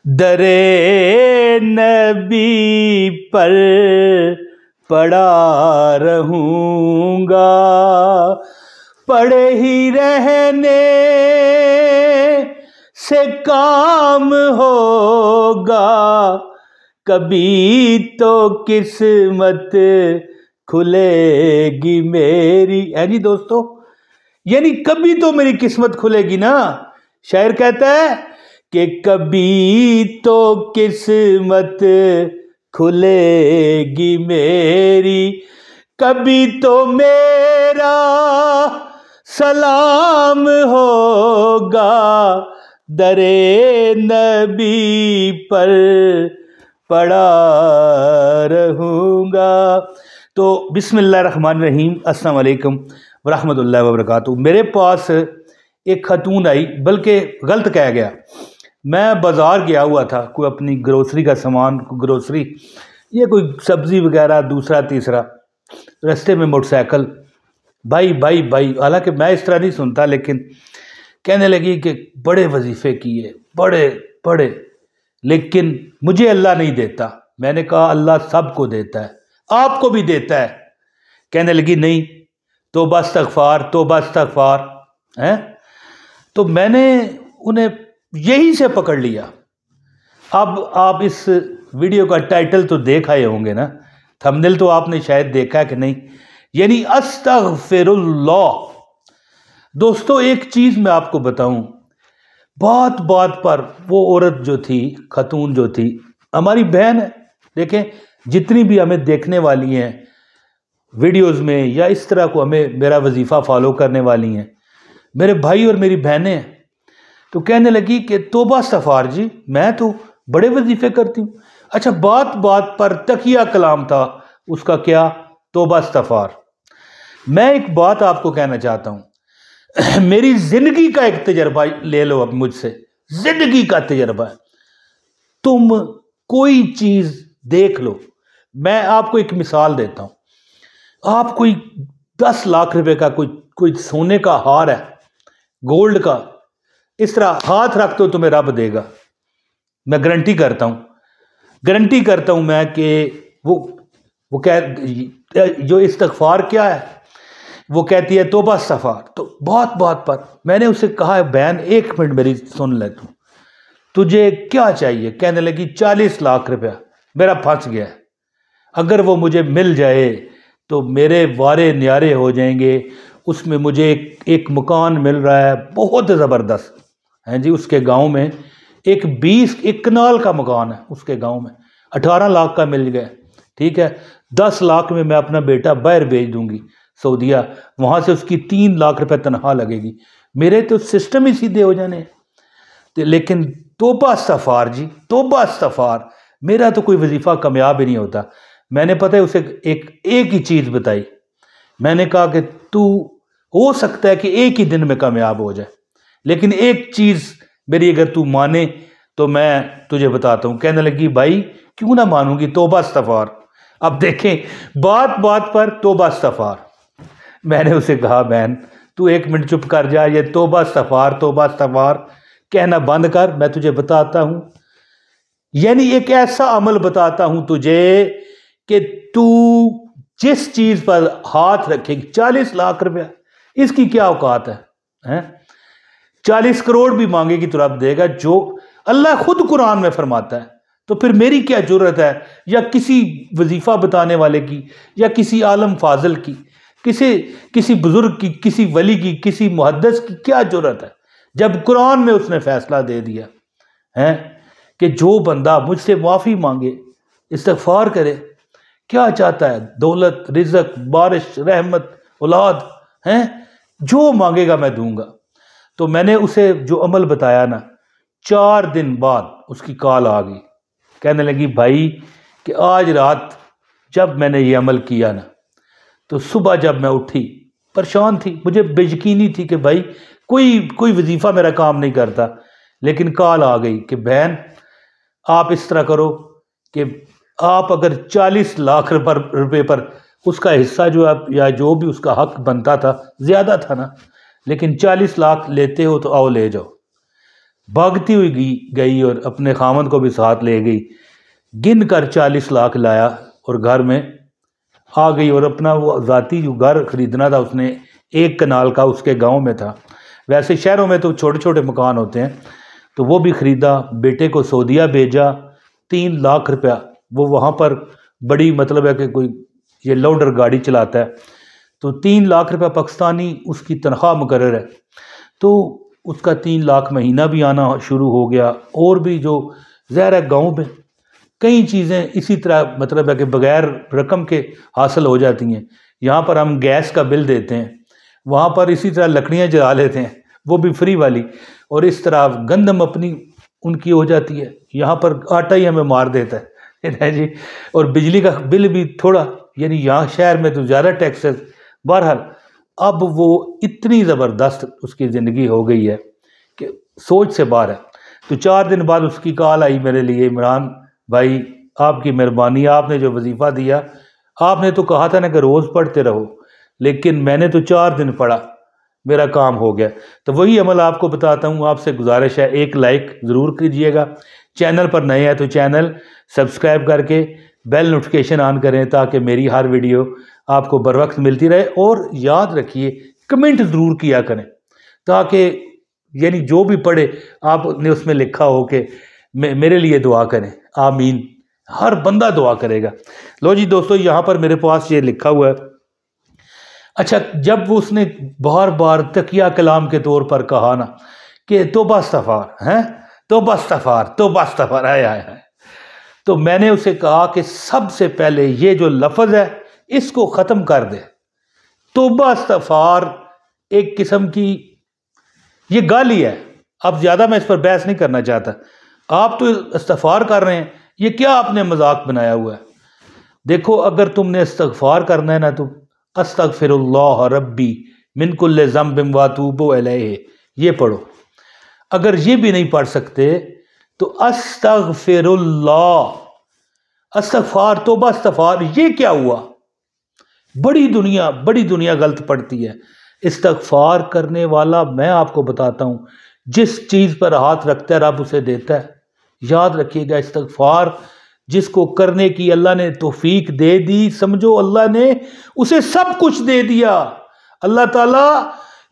درے نبی پر پڑا رہوں گا، پڑے ہی رہنے سے کام ہوگا، کبھی تو قسمت کھلے گی میری۔ جی دوستو، یعنی کبھی تو میری قسمت کھلے گی نا۔ شاعر کہتا ہے کہ کبھی تو قسمت کھلے گی میری، کبھی تو میرا سلام ہوگا، درے نبی پر پڑا رہوں گا۔ تو بسم اللہ الرحمن الرحیم، السلام علیکم ورحمۃ اللہ وبرکاتہ۔ میرے پاس ایک خاتون آئی، بلکہ غلط کہہ گیا، میں بازار گیا ہوا تھا، کوئی اپنی گروسری کا سامان، گروسری یا کوئی سبزی وغیرہ، دوسرا تیسرا، رستے میں موٹر سائیکل، بھائی، حالانکہ میں اس طرح نہیں سنتا، لیکن کہنے لگی کہ بڑے وظیفے کیے، بڑے، لیکن مجھے اللہ نہیں دیتا۔ میں نے کہا اللہ سب کو دیتا ہے، آپ کو بھی دیتا ہے۔ کہنے لگی نہیں، توبہ استغفار ہیں۔ تو میں نے انہیں یہی سے پکڑ لیا۔ اب آپ اس ویڈیو کا ٹائٹل تو دیکھ آئے ہوں گے نا، تھمبنیل تو آپ نے شاید دیکھا کہ نہیں، یعنی استغفر اللہ۔ دوستو ایک چیز میں آپ کو بتاؤں، بات پر وہ عورت جو تھی، خاتون جو تھی، ہماری بہن ہے، دیکھیں جتنی بھی ہمیں دیکھنے والی ہیں ویڈیوز میں، یا اس طرح کو ہمیں میرا وظیفہ فالو کرنے والی ہیں، میرے بھائی اور میری بہنیں ہیں، تو کہنے لگی کہ توبہ استغفار جی، میں تو بڑے وظیفے کرتی ہوں۔ اچھا، بات پر تقیہ کلام تھا اس کا، کیا؟ توبہ استغفار۔ میں ایک بات آپ کو کہنا چاہتا ہوں، میری زندگی کا ایک تجربہ لے لو اب مجھ سے، زندگی کا تجربہ ہے۔ تم کوئی چیز دیکھ لو، میں آپ کو ایک مثال دیتا ہوں، آپ کوئی 10 لاکھ روپے کا کوئی سونے کا ہار ہے، گولڈ کا، اس طرح ہاتھ رکھ تو تمہیں رب دے گا، میں گارنٹی کرتا ہوں میں کہ وہ جو استغفار کیا ہے، وہ کہتی ہے توبہ استغفار۔ تو بات پر میں نے اسے کہا ہے بہن ایک منٹ میری سن لے، تجھے کیا چاہیے؟ کہنے لگی 40 لاکھ روپیہ میرا پھنس گیا ہے، اگر وہ مجھے مل جائے تو میرے وارے نیارے ہو جائیں گے۔ اس میں مجھے ایک مکان مل رہا ہے بہت زبردست ہیں جی، اس کے گاؤں میں ایک 20 کنال کا مکان ہے، اس کے گاؤں میں 18 لاکھ کا مل گیا، ٹھیک ہے، 10 لاکھ میں اپنا بیٹا باہر بھیج دوں گی سعودیہ، وہاں سے اس کی 3 لاکھ روپے تنخواہ لگے گی، میرے تو سسٹم ہی سیدھے ہو جانے ہیں۔ لیکن توبہ استغفار جی، توبہ استغفار، میرا تو کوئی وظیفہ کامیاب ہی نہیں ہوتا۔ میں نے پتہ ہے اسے ایک ہی چیز بتائی، میں نے کہا کہ تو ہو سکتا ہے کہ ایک ہی دن میں کامیاب ہو جائے، لیکن ایک چیز میری اگر تو مانے تو میں تجھے بتاتا ہوں۔ کہنے لگی بھائی کیوں نہ مانوں گی، توبہ استغفار۔ اب دیکھیں بات پر توبہ استغفار۔ میں نے اسے کہا بہن تو ایک منٹ چپ کر جا، یہ توبہ استغفار کہنا بند کر، میں تجھے بتاتا ہوں، یعنی ایک ایسا عمل بتاتا ہوں تجھے کہ تو جس چیز پر ہاتھ رکھے گی، 40 لاکھ روپیہ، اس کی کیا اوقات ہے؟ 40 کروڑ بھی مانگے گی تو رب دے گا، جو اللہ خود قرآن میں فرماتا ہے۔ تو پھر میری کیا جرت ہے، یا کسی وظیفہ بتانے والے کی، یا کسی عالم فاضل کی، کسی بزرگ کی، کسی ولی کی، کسی محدث کی کیا جرت ہے، جب قرآن میں اس نے فیصلہ دے دیا ہے کہ جو بندہ مجھ سے معافی مانگے، استغفار کرے، کیا چاہتا ہے؟ دولت، رزق، بارش، رحمت، اولاد، جو مانگے گا میں دوں گا۔ تو میں نے اسے جو عمل بتایا نا، 4 دن بعد اس کی کال آ گئی، کہنے لگی بھائی کہ آج رات جب میں نے یہ عمل کیا نا، تو صبح جب میں اٹھی پریشان تھی، مجھے بے یقینی تھی کہ بھائی کوئی وظیفہ میرا کام نہیں کرتا، لیکن کال آ گئی کہ بہن آپ اس طرح کرو کہ آپ اگر 40 لاکھ روپے پر اس کا حصہ جو یا جو بھی اس کا حق بنتا تھا، زیادہ تھا نا، لیکن 40 لاکھ لیتے ہو تو آؤ لے جاؤ۔ بھاگتی ہوئی گئی اور اپنے خامند کو بھی ساتھ لے گئی، گن کر 40 لاکھ لایا اور گھر میں آ گئی، اور اپنا وہ ذاتی جو گھر خریدنا تھا اس نے 1 کنال کا اس کے گاؤں میں تھا، ویسے شہروں میں تو چھوٹے چھوٹے مکان ہوتے ہیں، تو وہ بھی خریدا، بیٹے کو سعودیہ بھیجا، 3 لاکھ روپیہ، وہ وہاں پر بڑی مطلب ہے کہ کوئی یہ لوڈر گاڑی چلاتا ہے، تو 3 لاکھ روپیہ پاکستانی اس کی تنخواہ مقرر ہے، تو اس کا 3 لاکھ مہینہ بھی آنا شروع ہو گیا، اور بھی جو ظاہر ہے گاؤں میں کئی چیزیں اسی طرح مطلب ہے کہ بغیر رقم کے حاصل ہو جاتی ہیں، یہاں پر ہم گیس کا بل دیتے ہیں، وہاں پر اسی طرح لکڑیاں جلا لیتے ہیں وہ بھی فری والی، اور اس طرح گندم اپنی ان کی ہو جاتی ہے، یہاں پر آٹا ہی ہمیں مار دیتا ہے جی، اور بجلی کا بل بھی تھوڑا، یعنی یہاں شہر میں تو زیادہ ٹیکسز، بہرحال اب وہ اتنی زبردست اس کی زندگی ہو گئی ہے کہ سوچ سے باہر ہے۔ تو 4 دن بعد اس کی کال آئی میرے لیے، عمران بھائی آپ کی مہربانی، آپ نے جو وظیفہ دیا، آپ نے تو کہا تھا نا کہ روز پڑھتے رہو، لیکن میں نے تو 4 دن پڑھا، میرا کام ہو گیا۔ تو وہی عمل آپ کو بتاتا ہوں، آپ سے گزارش ہے 1 لائک ضرور کیجئے گا، چینل پر نئے ہیں تو چینل سبسکرائب کر کے بیل نوٹیفیکیشن آن کریں تاکہ میری ہر ویڈیو آپ کو بر وقت ملتی رہے، اور یاد رکھیے کمنٹ ضرور کیا کریں تاکہ یعنی جو بھی پڑھے آپ نے اس میں لکھا ہو کہ میرے لیے دعا کریں، آمین، ہر بندہ دعا کرے گا۔ لو جی دوستو، یہاں پر میرے پاس یہ لکھا ہوا ہے۔ اچھا، جب اس نے بار بار تقیہ کلام کے طور پر کہا نا کہ توبہ استغفار ہیں، توبہ استغفار، توبہ استغفار، آئے آئے آئے، تو میں نے اسے کہا کہ سب سے پہلے یہ جو لفظ ہے اس کو ختم کر دے۔ توبہ استغفار ایک قسم کی یہ گالی ہے، اب زیادہ میں اس پر بحث نہیں کرنا چاہتا، آپ تو استغفار کر رہے ہیں، یہ کیا آپ نے مذاق بنایا ہوا ہے؟ دیکھو، اگر تم نے استغفار کرنا ہے نا تو استغفر اللہ ربی من کل ذنب واتوب الیہ یہ پڑھو، اگر یہ بھی نہیں پڑھ سکتے تو استغفر اللہ، استغفار، توبہ استغفار، یہ کیا ہوا؟ بڑی دنیا غلط پڑتی ہے۔ استغفار کرنے والا میں آپ کو بتاتا ہوں، جس چیز پر ہاتھ رکھتا ہے رب اسے دیتا ہے، یاد رکھیے گا۔ استغفار جس کو کرنے کی اللہ نے توفیق دے دی، سمجھو اللہ نے اسے سب کچھ دے دیا۔ اللہ تعالیٰ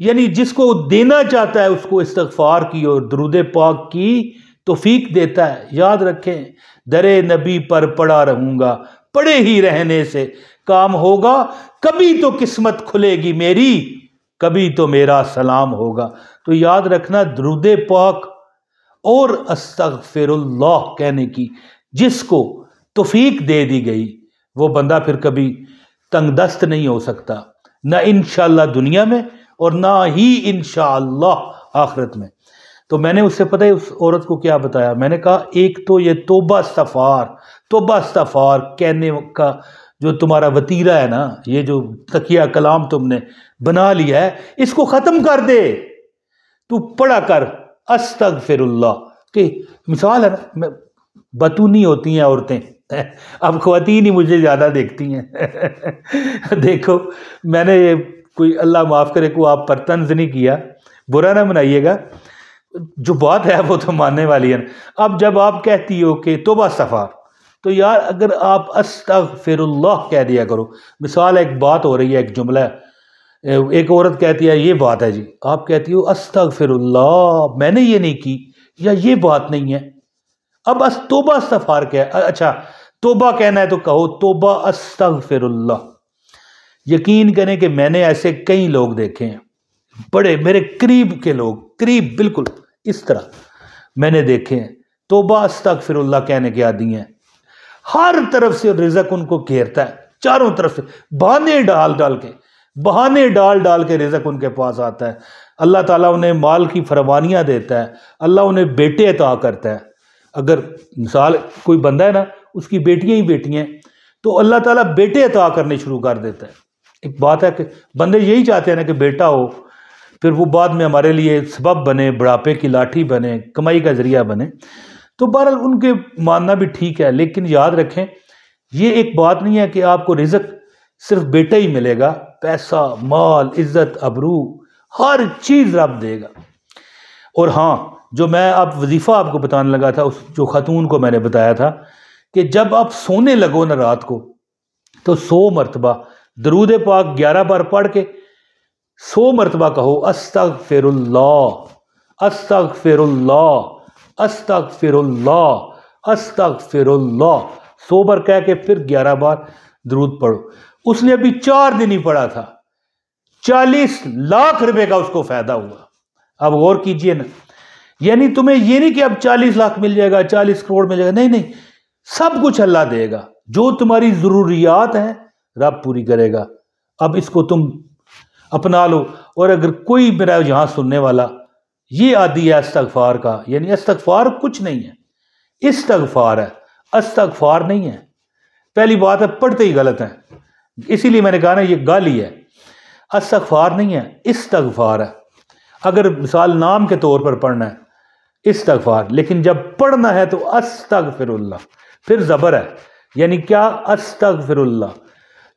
یعنی جس کو دینا چاہتا ہے اس کو استغفار کی اور درود پاک کی توفیق دیتا ہے۔ یاد رکھیں، درے نبی پر پڑا رہوں گا، پڑے ہی رہنے سے کام ہوگا، کبھی تو قسمت کھلے گی میری، کبھی تو میرا سلام ہوگا۔ تو یاد رکھنا، درود پاک اور استغفر اللہ کہنے کی جس کو توفیق دے دی گئی، وہ بندہ پھر کبھی تنگ دست نہیں ہو سکتا، نہ انشاءاللہ دنیا میں اور نہ ہی انشاءاللہ آخرت میں۔ تو میں نے اس سے پتہ ہے اس عورت کو کیا بتایا، میں نے کہا ایک تو یہ توبہ استغفار کہنے کا جو تمہارا وتیرہ ہے نا، یہ جو تقیہ کلام تم نے بنا لیا ہے، اس کو ختم کر دے، تو پڑھا کر استغفر اللہ کہ مثال ہے نا، بتونی ہوتی ہیں عورتیں، اب خواتین ہی مجھے زیادہ دیکھتی ہیں دیکھو، میں نے یہ کوئی اللہ معاف کرے کو آپ پر طنز نہیں کیا، برا نہ منائیے گا، جو بات ہے وہ تو ماننے والی ہے۔ اب جب آپ کہتی ہو کہ توبہ استغفار، تو یار اگر آپ استغفر اللہ کہہ دیا کرو، مثال ایک بات ہو رہی ہے، ایک جملہ ہے، ایک عورت کہتی ہے یہ بات ہے جی، آپ کہتی ہو استغفر اللہ، میں نے یہ نہیں کی یا یہ بات نہیں ہے، اب توبہ استغفار کیا ہے؟ اچھا توبہ کہنا ہے تو کہو توبہ استغفر اللہ۔ یقین کریں کہ میں نے ایسے کئی لوگ دیکھے ہیں، بڑے میرے قریب کے لوگ، قریب بالکل اس طرح میں نے دیکھے ہیں، توبہ استغفر اللہ کہنے کے عادی ہیں، ہر طرف سے رزق ان کو گھیرتا ہے، چاروں طرف سے بہانے ڈال ڈال کے رزق ان کے پاس آتا ہے، اللہ تعالیٰ انہیں مال کی فراوانیاں دیتا ہے، اللہ انہیں بیٹے عطا کرتا ہے۔ اگر مثال کوئی بندہ ہے نا، اس کی بیٹیاں ہی بیٹیاں ہیں، تو اللہ تعالیٰ بیٹے عطا کرنے شروع کر دیتا ہے۔ ایک بات ہے کہ بندے یہی چاہتے ہیں نا کہ بیٹا ہو، پھر وہ بعد میں ہمارے لیے سبب بنے، بڑھاپے کی لاٹھی بنے، کمائی کا ذریعہ بنے، تو بہرحال ان کے ماننا بھی ٹھیک ہے، لیکن یاد رکھیں یہ ایک بات نہیں ہے کہ آپ کو رزق صرف بیٹا ہی ملے گا، پیسہ، مال، عزت، ابرو، ہر چیز رب دے گا۔ اور ہاں جو میں اب وظیفہ آپ کو بتانے لگا تھا، اس جو خاتون کو میں نے بتایا تھا کہ جب آپ سونے لگو نا رات کو تو 100 مرتبہ درود پاک 11 بار پڑھ کے 100 مرتبہ کہو استغفر اللہ استغفر اللہ استغفر اللہ استغفر اللہ، 100 بار کہہ کے پھر 11 بار درود پڑھو۔ اس نے ابھی 4 دن ہی پڑھا تھا، 40 لاکھ روپے کا اس کو فائدہ ہوا۔ اب غور کیجئے نا، یعنی تمہیں یہ نہیں کہ اب 40 لاکھ مل جائے گا، 40 کروڑ مل جائے گا، نہیں نہیں، سب کچھ اللہ دے گا، جو تمہاری ضروریات ہیں رب پوری کرے گا۔ اب اس کو تم اپنا لو۔ اور اگر کوئی میرا یہاں سننے والا یہ عادی ہے استغفار کا، یعنی استغفار کچھ نہیں ہے، استغفار ہے، استغفار نہیں ہے، پہلی بات ہے پڑھتے ہی غلط ہیں، اسی لیے میں نے کہا نا یہ گالی ہے، استغفار نہیں ہے، استغفار ہے۔ اگر مثال نام کے طور پر پڑھنا ہے استغفار، لیکن جب پڑھنا ہے تو استغفر اللہ، پھر زبر ہے، یعنی کیا؟ استغفر اللہ۔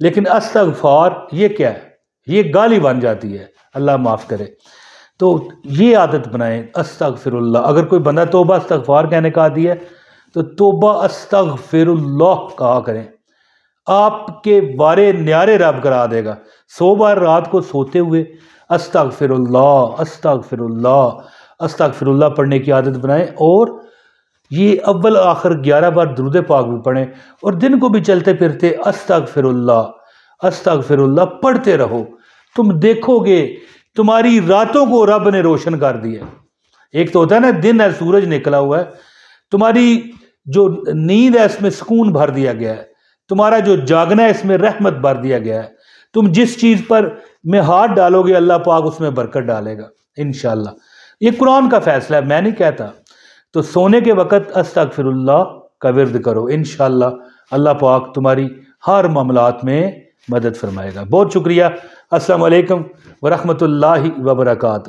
لیکن استغفار یہ کیا ہے؟ یہ گالی بن جاتی ہے، اللہ معاف کرے۔ تو یہ عادت بنائیں استغفر اللہ۔ اگر کوئی بندہ توبہ استغفار کہنے کا عادی ہے تو توبہ استغفر اللہ کہا کریں، آپ کے بارے نیارے رب کرا دے گا۔ 100 بار رات کو سوتے ہوئے استغفر اللہ استغفر اللہ استغفر اللہ پڑھنے کی عادت بنائیں، اور یہ اول آخر 11 بار درود پاک بھی پڑھیں، اور دن کو بھی چلتے پھرتے استغفر اللہ پڑھتے رہو۔ تم دیکھو گے تمہاری راتوں کو رب نے روشن کر دیا۔ ایک تو ہوتا ہے نا دن ہے، سورج نکلا ہوا ہے، تمہاری جو نیند ہے اس میں سکون بھر دیا گیا ہے، تمہارا جو جاگنا ہے اس میں رحمت بھر دیا گیا ہے، تم جس چیز پر میں ہاتھ ڈالو گے اللہ پاک اس میں برکت ڈالے گا انشاءاللہ۔ یہ قرآن کا فیصلہ ہے، میں نہیں کہتا۔ تو سونے کے وقت استغفر اللہ کا ورد کرو، انشاءاللہ اللہ پاک تمہاری ہر معاملات میں مدد فرمائے گا۔ بہت شکریہ۔ السلام علیکم ورحمۃ اللہ وبرکاتہ۔